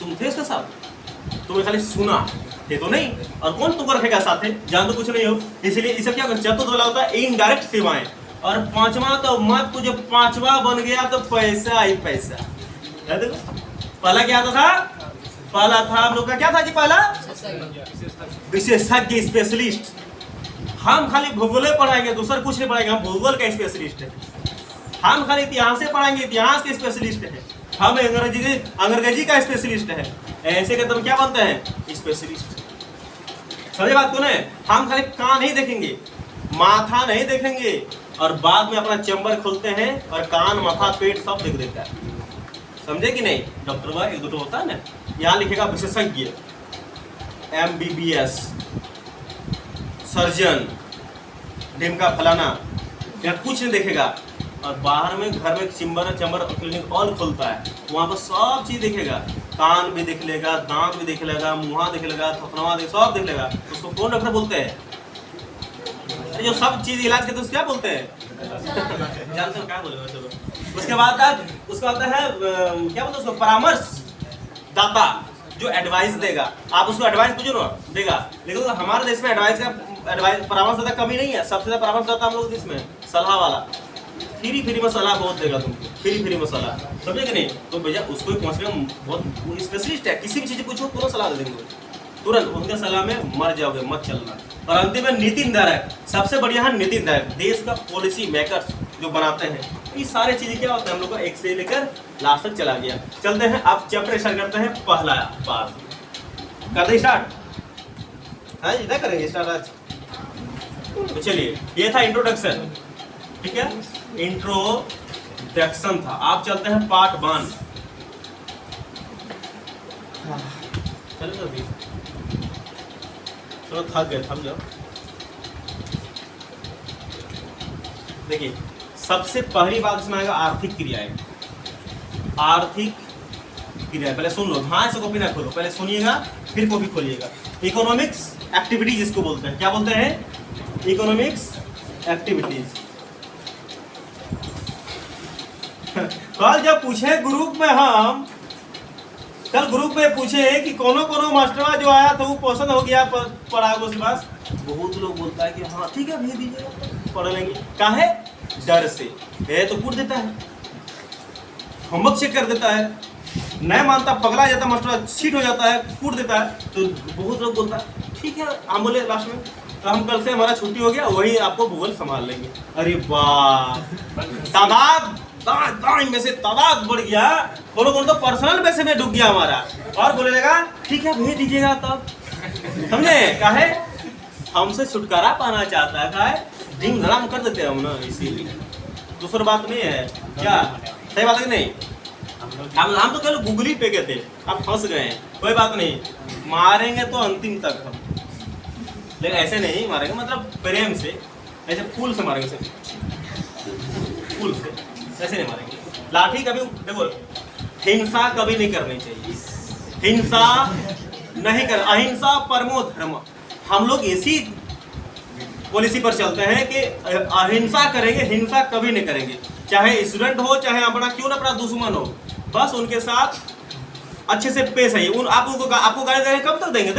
तुम थे उसके साथ? तुम्हें खाली सुना थे तो नहीं, और कौन तुमको रखेगा साथ है, जान तो कुछ नहीं हो। इसलिए इसे क्या चतुर्थ वाला होता है इनडायरेक्ट सेवाएं, और पांचवा तो मत, तो जब पांचवा बन गया तो पैसा ही पैसा। देखो पहला क्या आता था? पहला था हम लोग का क्या था जी? पहला विशेषज्ञ, स्पेशलिस्ट। हम खाली भूगोल पढ़ाएंगे, दूसरा कुछ नहीं पढ़ाएंगे, हम भूगोल का स्पेशलिस्ट है। हम खाली इतिहास से पढ़ाएंगे, इतिहास के स्पेशलिस्ट है। हम अंग्रेजी का स्पेशलिस्ट है। ऐसे के तुम क्या बनते हैं? स्पेशलिस्ट। समझे बात को? नहीं, हम खाली कान नहीं देखेंगे, माथा नहीं देखेंगे, और बाद में अपना चैम्बर खोलते हैं और कान, माथा, पेट सब देख देता है। समझे कि नहीं? डॉक्टर वाला एक दो होता है ना, यहाँ लिखेगा विशेषज्ञ, MBBS, सर्जन, ढिमका फलाना, या कुछ नहीं देखेगा। और बाहर में घर में चैम्बर क्लिनिक ऑल खोलता है, वहाँ पर सब चीज देखेगा, कान भी देख लेगा, दांत भी देख लेगा, मुँह देख लेगा, थपनवा सब देख लेगा। उसको कौन डॉक्टर बोलते हैं? जो सब चीज इलाज करते हैं उसको क्या बोलते हैं? जानते हो क्या बोलेगा? चलो उसके बाद उसका आता है क्या बोलते हैं उसको? परामर्श दाता, जो एडवाइस देगा। आप उसको एडवाइस पूछो ना, देगा। लेकिन हमारे देश में एडवाइस परामर्श दाता कमी नहीं है, सबसे ज्यादा परामर्श दाता हम लोग देश में सलाह वाला, फ्री में सलाह बहुत देगा तुमको, फ्री में सलाह, समझे कि नहीं? तो भैया उसको ही पहुंचने में बहुत स्पेशलिस्ट है, किसी भी चीज पूछो तुरंत सलाह दे देंगे, तुरंत उनके सलाह में मर जाओगे, मत चलना। और अंतिम में नीति निर्धारक, सबसे बढ़िया है नीति निर्धारक, देश का पॉलिसी मेकर्स जो बनाते हैं। ये सारे चीजें क्या होता है हम लोग का एक से लेकर लास्ट तक चला गया। चलते हैं अब चैप्टर स्टार्ट करते हैं, पहला बार करते स्टार्ट। हाँ इधर करेंगे स्टार्ट आज। तो चलिए, ये था इंट्रोडक्शन, ठीक है, इंट्रोडक्शन था। आप चलते हैं पार्ट 1। चलो थक गए, थम जाओ। देखिए सबसे पहली बात इसमें आएगा आर्थिक क्रियाएं। आर्थिक क्रिया पहले सुन लो, ध्यान से कॉपी ना खोलो, पहले सुनिएगा फिर कॉपी खोलिएगा। इकोनॉमिक्स एक्टिविटीज इसको बोलते हैं, क्या बोलते हैं? Economics activities. कल जब पूछे ग्रुप में, हम कल ग्रुप में पूछे कि कोनो मास्टरवा जो आया था वो पसंद हो गया पढ़ा उसके पास, बहुत लोग बोलता है कि हाँ ठीक है भेज दीजिएगा, पढ़ लेंगे। काहे? डर से। ये तो कूट देता है, होमवर्क चेक कर देता है, नहीं मानता, पगला जाता, मास्टर सीट हो जाता है, कूट देता है। तो बहुत लोग बोलता है ठीक है, हम बोले लास्ट में तो हम कल से हमारा छुट्टी हो गया, वही आपको भूगोल संभाल लेंगे। अरे वाह, तादाद में से तादाद बढ़ गया, कौन तो पर्सनल पैसे में डूब गया हमारा, और बोले लगा ठीक है भेज दीजिएगा तब। समझे? काहे? हमसे छुटकारा पाना चाहता है, काहे? ढिंग धड़ाम कर देते हैं हम ना, इसीलिए। दूसरी बात नहीं है क्या? सही बात है नहीं? हम तो कल गूगली पे गए थे, अब फंस गए हैं, कोई बात नहीं, मारेंगे तो अंतिम तक हम, लेकिन ऐसे नहीं मारेंगे, मतलब प्रेम से, ऐसे फूल से मारेंगे, फूल से, ऐसे नहीं मारेंगे। लाठी कभी देखो, हिंसा कभी नहीं करनी चाहिए, हिंसा नहीं कर, अहिंसा परमो धर्म। हम लोग इसी पॉलिसी पर चलते हैं कि अहिंसा करेंगे, हिंसा कभी नहीं करेंगे, चाहे स्टूडेंट हो, चाहे अपना क्यों ना अपना दुश्मन हो, बस उनके साथ अच्छे से पेश आइए। आपको गाली देंगे, कब तक देंगे?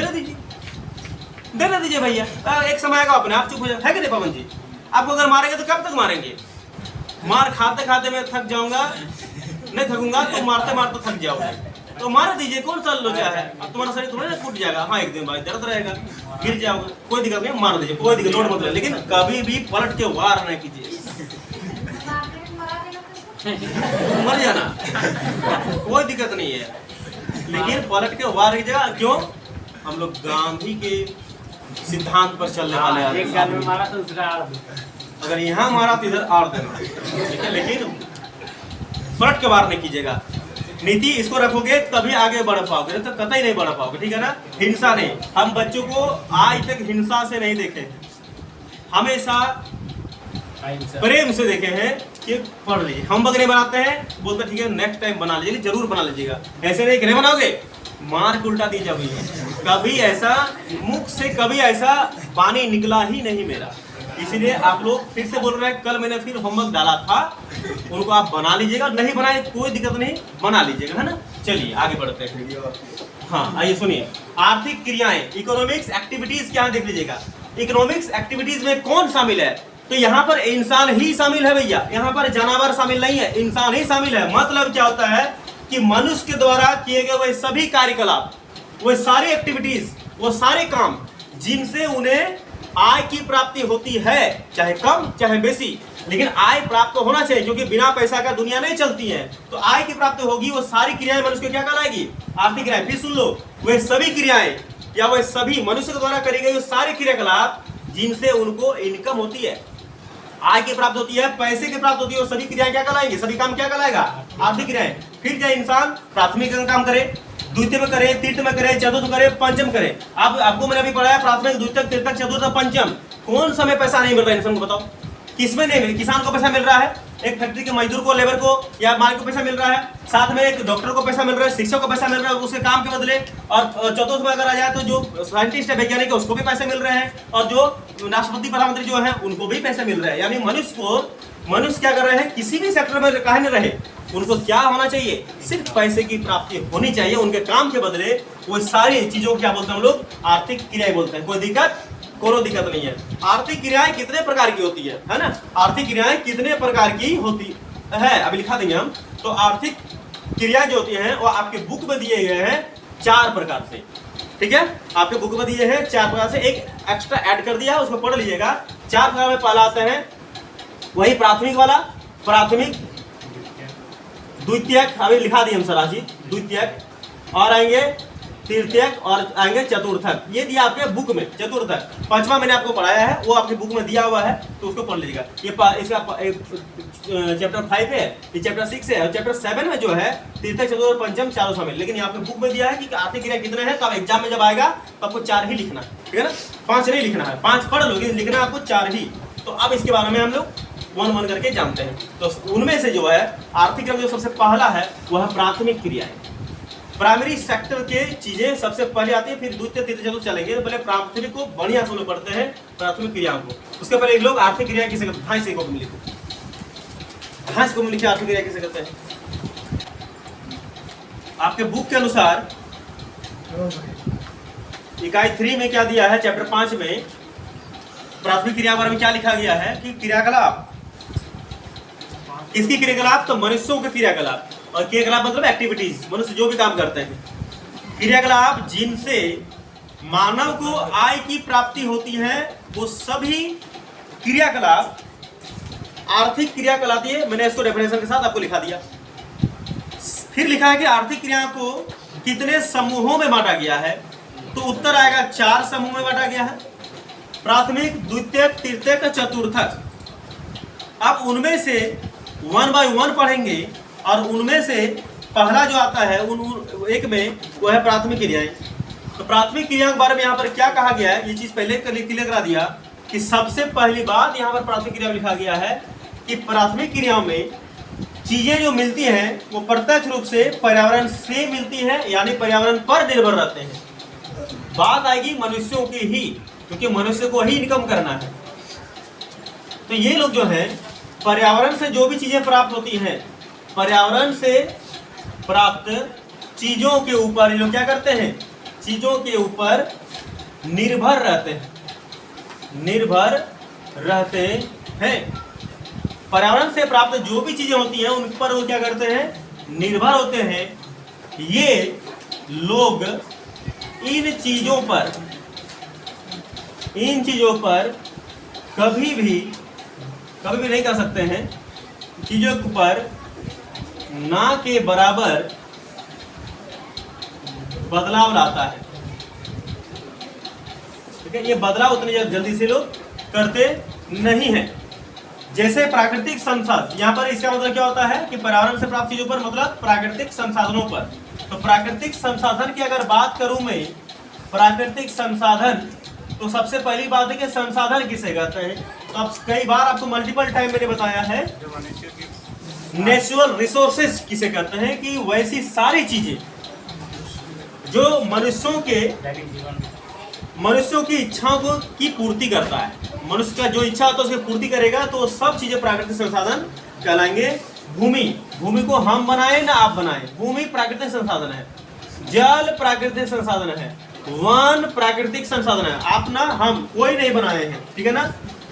देने दीजिए भैया, एक समय आएगा अपने आप चुप हो जाए, है कि नहीं पवन जी? आपको अगर मारेंगे तो कब तक मारेंगे? मार खाते खाते मैं थक जाऊंगा, नहीं थकूंगा तो मारते मारते थक जाओगे, तो मार दीजिए, कौन सा लोचा है? अब तुम्हारा शरीर थोड़ा ना टूट जाएगा, हाँ एक दिन बाद दर्द रहेगा, गिर जाओगे, कोई दिक्कत नहीं, मार दीजिए, कोई दिक्कत, लोड मत ले, लेकिन कभी भी पलट के वार न कीजिए, मर जाना, कोई दिक्कत नहीं है, लेकिन पलट के वार कीजिएगा। क्यों? हम लोग गांधी के सिद्धांत पर चलने वाले हाँ, एक गाल में आदमी। मारा तो दूसरा आड़ देता। अगर यहाँ मारा तो इधर आड़ देना, ठीक है, लेकिन पलट के वार नहीं कीजिएगा। नीति इसको रखोगे तभी आगे बढ़ पाओगे, नहीं तो कतई नहीं बढ़ पाओगे, ठीक है ना। हिंसा नहीं, हम बच्चों को आज तक हिंसा से नहीं देखे, हमेशा प्रेम से देखे हैं कि पढ़ लीजिए। हम बगरे बनाते हैं, बोलते ठीक है नेक्स्ट टाइम बना लीजिए, जरूर बना लीजिएगा, ऐसे नहीं कि नहीं बनाओगे, मार के उल्टा दी जाएगी। कभी ऐसा मुख से कभी ऐसा पानी निकला ही नहीं मेरा। इसीलिए आप लोग फिर से बोल रहे हैं, कल मैंने फिर होमवर्क डाला था, उनको आप बना लीजिएगा, नहीं बनाए कोई दिक्कत नहीं, बना लीजिएगा, है ना। चलिए आगे बढ़ते हैं। हाँ आइए सुनिए, आर्थिक क्रियाएं, इकोनॉमिक्स एक्टिविटीज क्या है देख लीजिएगा। इकोनॉमिक्स एक्टिविटीज में कौन शामिल है, तो यहाँ पर इंसान ही शामिल है भैया, यहाँ पर जानवर शामिल नहीं है, इंसान ही शामिल है। मतलब क्या होता है कि मनुष्य के द्वारा किए गए वह सभी कार्यकलाप, वह सारी एक्टिविटीज, वो सारे काम जिनसे उन्हें आय की प्राप्ति होती है, चाहे कम चाहे बेसी, लेकिन आय प्राप्त होना चाहिए, क्योंकि बिना पैसा का दुनिया नहीं चलती है। तो आय की प्राप्ति होगी, वो सारी क्रियाएं मनुष्य को क्या कहलाएगी, आर्थिक क्रियाएं। फिर सुन लो, वे सभी क्रियाएं या वह सभी मनुष्य के द्वारा करी गई वो सारे क्रियाकलाप जिनसे उनको इनकम होती है, आय की प्राप्त होती है, पैसे की प्राप्त होती है, वो सभी क्रियाएं क्या कहलाएंगी, सभी काम क्या कहलाएगा, आर्थिक क्रियाएं। फिर चाहे इंसान प्राथमिक काम करे, द्वितीय में करे, तृतीय में करे, चतुर्थ करे, पंचम करे। अब आपको मैंने अभी पढ़ाया प्राथमिक, द्वितीय, तृतीय, चतुर्थ, पंचम। कौन समय पैसा नहीं मिल रहा है इंसान को, बताओ किसमें नहीं मिल। किसान को पैसा मिल रहा है, एक फैक्ट्री के मजदूर को, लेबर को या मालिक को पैसा मिल रहा है, साथ में एक डॉक्टर को पैसा मिल रहा है, शिक्षक को पैसा मिल रहा है उसके काम के बदले, और चतुर्थ में अगर आ जाए तो जो साइंटिस्ट है, वैज्ञानिक है, उसको भी पैसे मिल रहे हैं, और जो राष्ट्रपति प्रधानमंत्री जो है उनको भी पैसे मिल रहे हैं। यानी मनुष्य क्या कर रहे हैं, किसी भी सेक्टर में कहीं न रहे, उनको क्या होना चाहिए, सिर्फ पैसे की प्राप्ति होनी चाहिए। उनके काम के बदले वो सारी चीजों को क्या बोलते हैं हम लोग, आर्थिक क्रियाएं बोलते हैं। कोई दिक्कत नहीं है। आर्थिक क्रियाएं कितने प्रकार की होती है ना, आर्थिक क्रियाएं कितने प्रकार की होती है अभी लिखा देंगे हम। तो आर्थिक क्रियाएं जो होती हैं वो आपके बुक में दिए गए हैं 4 प्रकार से, ठीक है, आपके बुक में दिए हैं 4 प्रकार से, एक एक्स्ट्रा ऐड कर दिया, उसको पढ़ लीजिएगा। 4 प्रकार में पहला आता है वही प्राथमिक वाला, प्राथमिक, द्वितीयक अभी लिखा दिए हम सराज जी, द्वितीयक, और आएंगे तृतीयक, और आएंगे चतुर्थक। ये दिया आपके बुक में, चतुर्थक। 5वां मैंने आपको पढ़ाया है, वो आपके बुक में दिया हुआ है, तो उसको पढ़ लीजिएगा। ये इसका चैप्टर 5 है, ये चैप्टर 6 है, और चैप्टर 7 में जो है तृतीय, चतुर्थ, पंचम चारों शामिल। लेकिन यहाँ पे बुक में दिया है कि आर्थिक क्रिया कितने हैं, तब एग्जाम में जब आएगा तो आपको 4 ही लिखना है, ठीक है ना, 5 नहीं लिखना है, 5 पढ़ लो, लेकिन लिखना है आपको 4 ही। तो अब इसके बारे में हम लोग 1 करके जानते हैं। तो उनमें से जो है आर्थिक क्रिया जो सबसे पहला है वह है प्राथमिक क्रिया है। प्राइमरी सेक्टर के चीजें सबसे पहले आती है, फिर द्वितीय, तृतीय, चतुर्थ चलेंगे। तो पहले प्राथमिक को बढ़िया से लोग पढ़ते हैं, प्राथमिक क्रियाओं को। उसके पहले एक लोग आर्थिक क्रिया किसे कहते हैं, हाँ को लिखो, हाँ को लिखिए, आर्थिक क्रिया किसे कहते हैं। आपके बुक के अनुसार इकाई 3 में क्या दिया है, चैप्टर 5 में प्राथमिक क्रिया के बारे में क्या लिखा गया है कि क्रियाकलाप, किसकी क्रियाकलाप, तो मनुष्यों के क्रियाकलाप। और क्रियाकलाप मतलब एक्टिविटीज, मनुष्य जो भी काम करते हैं, क्रियाकलाप जिनसे मानव को आय की प्राप्ति होती है, वो सभी क्रियाकलाप आर्थिक क्रिया कहलाती है। मैंने इसको डेफिनेशन के साथ आपको लिखा दिया। फिर लिखा है कि आर्थिक क्रिया को कितने समूहों में बांटा गया है, तो उत्तर आएगा 4 समूह में बांटा गया है, प्राथमिक, द्वितीयक, तृतीयक, चतुर्थक। अब उनमें से 1 by 1 पढ़ेंगे, और उनमें से पहला जो आता है उन एक में वो है प्राथमिक क्रियाएं। तो प्राथमिक क्रिया के बारे में यहाँ पर क्या कहा गया है, ये चीज पहले क्लियर करा दिया कि सबसे पहली बात यहाँ पर प्राथमिक क्रिया में लिखा गया है कि प्राथमिक क्रियाओं में चीजें जो मिलती हैं वो प्रत्यक्ष रूप से पर्यावरण से मिलती है, यानी पर्यावरण पर निर्भर रहते हैं। बात आएगी मनुष्यों की ही, क्योंकि मनुष्य को ही इनकम करना है। तो ये लोग जो है पर्यावरण से जो भी चीजें प्राप्त होती हैं, पर्यावरण से प्राप्त चीजों के ऊपर ये लोग क्या करते हैं, चीजों के ऊपर निर्भर रहते हैं, पर्यावरण से प्राप्त जो भी चीजें होती हैं उन पर वो क्या करते हैं, निर्भर होते हैं। ये लोग इन चीजों पर कभी भी नहीं कर सकते हैं, चीजों के ऊपर ना के बराबर बदलाव लाता है। ठीक है, ये बदलाव उतनी जल्दी से लोग करते नहीं हैं। जैसे प्राकृतिक संसाधन, यहाँ पर इसका मतलब क्या होता है कि पर्यावरण से प्राप्त चीजों पर मतलब प्राकृतिक संसाधनों पर। तो प्राकृतिक संसाधन की अगर बात करूं मैं, प्राकृतिक संसाधन, तो सबसे पहली बात है कि संसाधन किसे कहते हैं। तो अब कई बार आपको मल्टीपल टाइम मैंने बताया है, जो मनुष्य की नेचुरल रिसोर्सेज किसे कहते हैं कि वैसी सारी चीजें जो दैनिक जीवन मनुष्यों की इच्छाओं को की पूर्ति करता है। मनुष्य का जो इच्छा होता है उसकी पूर्ति करेगा, तो सब चीजें प्राकृतिक संसाधन कहलाएंगे। भूमि को हम बनाए ना आप बनाए, भूमि प्राकृतिक संसाधन है। जल प्राकृतिक संसाधन है। वन प्राकृतिक संसाधन है, आप ना हम कोई नहीं बनाए हैं, ठीक है ना।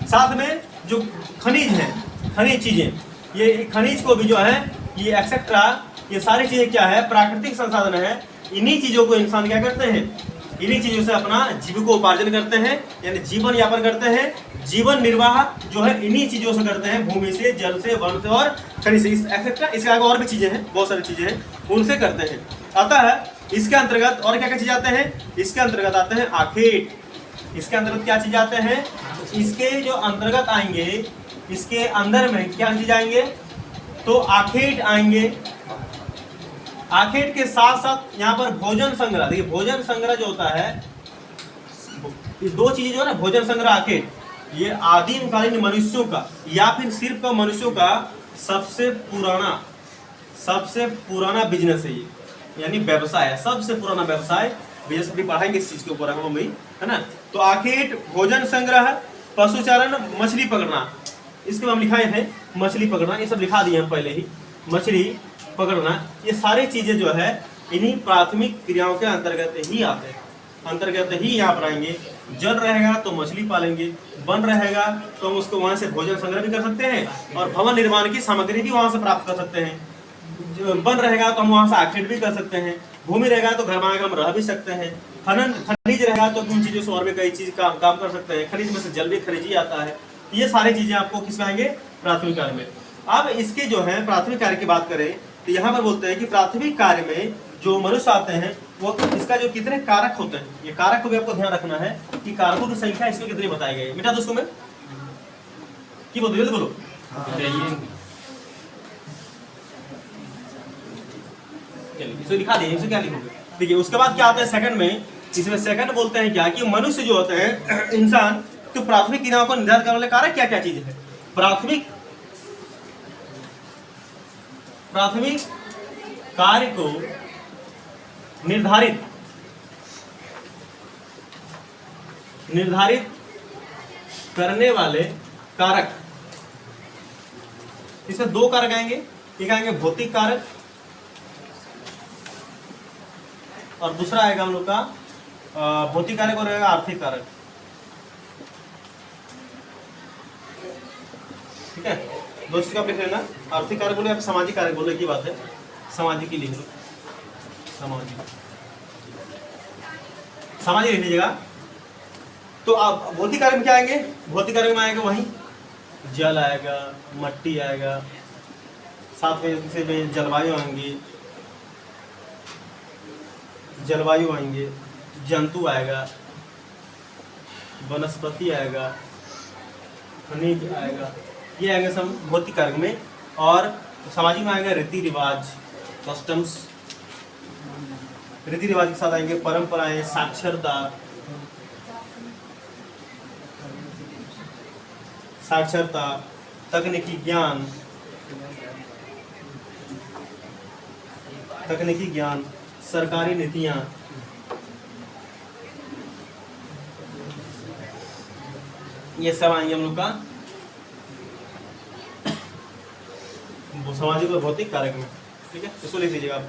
साथ में जो खनिज है, खनिज चीजें, ये खनिज को भी जो है ये एक्सेट्रा, ये सारी चीजें क्या है, प्राकृतिक संसाधन है। इन्हीं चीजों को इंसान क्या करते हैं, इन्हीं चीजों से अपना जीविकोपार्जन करते हैं, यानी जीवन यापन करते हैं। जीवन निर्वाह जो है इन्हीं चीजों से करते हैं, भूमि से, जल से, वन से और खनिज से, एक्सेट्रा। इसके आगे और भी चीजें हैं, बहुत सारी चीजें हैं, उनसे करते हैं। अतः इसके अंतर्गत और क्या क्या चीज आते हैं, इसके अंतर्गत आते हैं आखेट। इसके अंतर्गत क्या चीज आते हैं, इसके जो अंतर्गत आएंगे, इसके अंदर में क्या चीज आएंगे, तो आखेट आएंगे। आखेट के साथ साथ यहाँ पर भोजन संग्रह, देखिए भोजन संग्रह जो होता है, ये दो चीजें जो है ना, भोजन संग्रह, आखेट, ये आदिमकालीन मनुष्यों का या फिर सिर्फ का मनुष्यों का सबसे पुराना बिजनेस है ये, यानी व्यवसाय है, सबसे पुराना व्यवसाय। बिजनेस भी पढ़ाएंगे इस चीज के ऊपर हम भी, है ना। तो आखेट, भोजन संग्रह, पशुचारण, मछली पकड़ना, इसके हम लिखाए हैं मछली पकड़ना, ये सब लिखा दिए हैं पहले ही। मछली पकड़ना, ये सारी चीजें जो है इन्हीं प्राथमिक क्रियाओं के अंतर्गत ही आते हैं, अंतर्गत ही यहाँ पर आएंगे। जल रहेगा तो मछली पालेंगे, वन रहेगा तो हम उसको वहां से भोजन संग्रह भी कर सकते हैं और भवन निर्माण की सामग्री भी वहां से प्राप्त कर सकते हैं। वन रहेगा तो हम वहां से आखेट भी कर सकते हैं। भूमि रहेगा तो घर में हम रह भी सकते हैं। खनिज रहेगा तो उन चीजों से और भी कई चीज काम कर सकते हैं। खनिज में से जल भी खनिज ही आता है। ये सारी चीजें आपको किस में आएंगे, प्राथमिक कार्य में। अब इसके जो है प्राथमिक कार्य की बात करें तो यहाँ पर बोलते हैं कि प्राथमिक कार्य में जो मनुष्य आते हैं वो इसका जो कितने कारक होते हैं, ये कारक को भी आपको ध्यान रखना है कि कारकों की संख्या इसमें कितनी बताई गई है। मिटा दो उसको मैं, की बोलते जल्दी बोलो। इसे दिखा दिए, इसे क्या लिखोगे, देखिए। उसके बाद क्या आता है सेकंड में, इसमें सेकंड बोलते हैं क्या कि मनुष्य जो होते हैं इंसान, तो प्राथमिक क्रियाओं को निर्धारित करने वाले कारक क्या क्या चीजें हैं। प्राथमिक कार्य को निर्धारित करने वाले कारक, इसमें दो कारक आएंगे। एक आएंगे भौतिक कारक और दूसरा आएगा हम लोग का भौतिक कारक और रहेगा आर्थिक कारक, ठीक है। दो चीज का आप लिख लेना, आर्थिक कारक बोले, आप सामाजिक कारक बोले, की बात है, सामाजिक ही लिख लो, सामाजिक लिख लीजिएगा। तो आप भौतिक कारक में क्या आएंगे, भौतिक कारक में आएगा वही जल आएगा, मट्टी आएगा, साथ में जलवायु आएंगे, जंतु आएगा, वनस्पति आएगा, खनिज आएगा, ये आएंगे सब भौतिक कारक में। और सामाजिक में आएगा रीति रिवाज, कस्टम्स, रीति रिवाज के साथ आएंगे परंपराएं, साक्षरता, तकनीकी ज्ञान, सरकारी नीतियां, ये सब आएंगे हम लोग का सामाजिक और भौतिक कारक में, ठीक है। इसको लिख लीजिएगा आप।